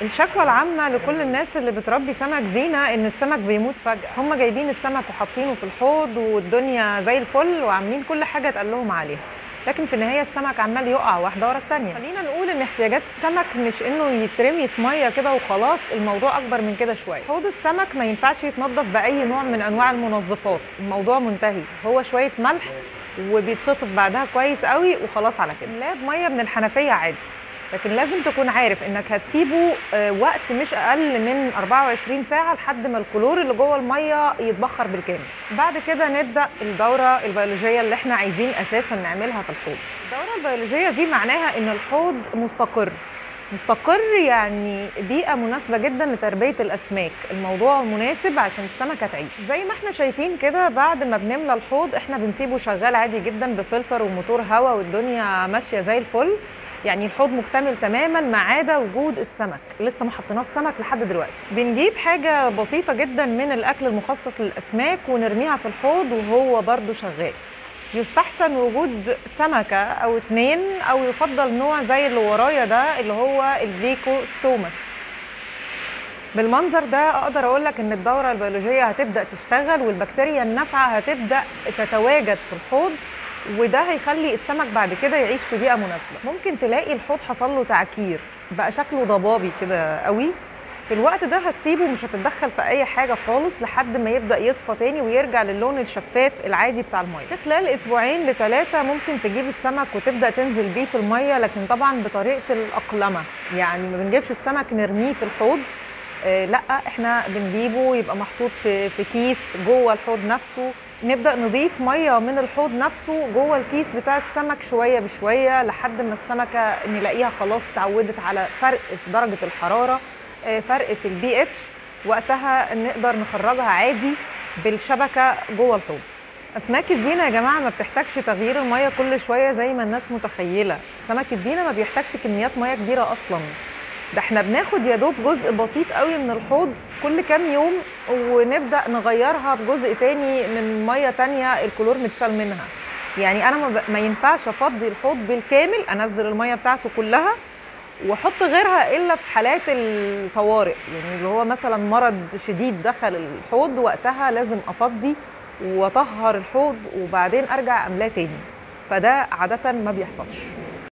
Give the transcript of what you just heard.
الشكوى العامة لكل الناس اللي بتربي سمك زينة ان السمك بيموت فجأة. هم جايبين السمك وحاطينه في الحوض والدنيا زي الفل وعاملين كل حاجة اتقال لهم عليها، لكن في النهاية السمك عمال يقع واحدة ورا التانية. خلينا نقول ان احتياجات السمك مش انه يترمي في مية كده وخلاص، الموضوع اكبر من كده شوية. حوض السمك ما ينفعش يتنضف بأي نوع من انواع المنظفات، الموضوع منتهي، هو شوية ملح وبيتشطف بعدها كويس قوي وخلاص على كده. لا بمية من الحنفية عادي، لكن لازم تكون عارف انك هتسيبه وقت مش اقل من 24 ساعة لحد ما الكلور اللي جوه المية يتبخر بالكامل. بعد كده نبدأ الدورة البيولوجية اللي احنا عايزين اساسا نعملها في الحوض. الدورة البيولوجية دي معناها ان الحوض مستقر، يعني بيئة مناسبة جدا لتربية الأسماك، الموضوع مناسب عشان السمكة تعيش. زي ما احنا شايفين كده، بعد ما بنملى الحوض احنا بنسيبه شغال عادي جدا بفلتر وموتور هواء والدنيا ماشية زي الفل، يعني الحوض مكتمل تماما ما عدا وجود السمك. لسه ما حطيناش سمك لحد دلوقتي. بنجيب حاجة بسيطة جدا من الأكل المخصص للأسماك ونرميها في الحوض وهو برضو شغال. يستحسن وجود سمكة أو 2، أو يفضل نوع زي اللي ورايا ده اللي هو البليكوستوماس. بالمنظر ده أقدر أقولك إن الدورة البيولوجية هتبدأ تشتغل والبكتيريا النافعة هتبدأ تتواجد في الحوض، وده هيخلي السمك بعد كده يعيش في بيئة مناسبة. ممكن تلاقي الحوض حصل له تعكير، بقى شكله ضبابي كده قوي، في الوقت ده هتسيبه، مش هتتدخل في اي حاجه خالص لحد ما يبدا يصفى تاني ويرجع للون الشفاف العادي بتاع الميه. في خلال 2 ل3 ممكن تجيب السمك وتبدا تنزل بيه في الميه، لكن طبعا بطريقه الاقلمه، يعني ما بنجيبش السمك نرميه في الحوض، لا احنا بنجيبه يبقى محطوط في كيس جوه الحوض نفسه، نبدا نضيف ميه من الحوض نفسه جوه الكيس بتاع السمك شويه بشويه لحد ما السمكه نلاقيها خلاص اتعودت على فرق في درجه الحراره، فرق في البي اتش، وقتها نقدر نخرجها عادي بالشبكه جوه الحوض. اسماك الزينه يا جماعه ما بتحتاجش تغيير الميه كل شويه زي ما الناس متخيله. سمك الزينه ما بيحتاجش كميات ميه كبيره اصلا، ده احنا بناخد يا دوب جزء بسيط قوي من الحوض كل كام يوم ونبدا نغيرها بجزء تاني من ميه تانيه الكلور متشال منها. يعني انا ما ينفعش افضي الحوض بالكامل، انزل الميه بتاعته كلها واحط غيرها الا في حالات الطوارئ، يعني اللي هو مثلا مرض شديد دخل الحوض، وقتها لازم افضي واطهر الحوض وبعدين ارجع املاه تاني، فده عاده ما بيحصلش.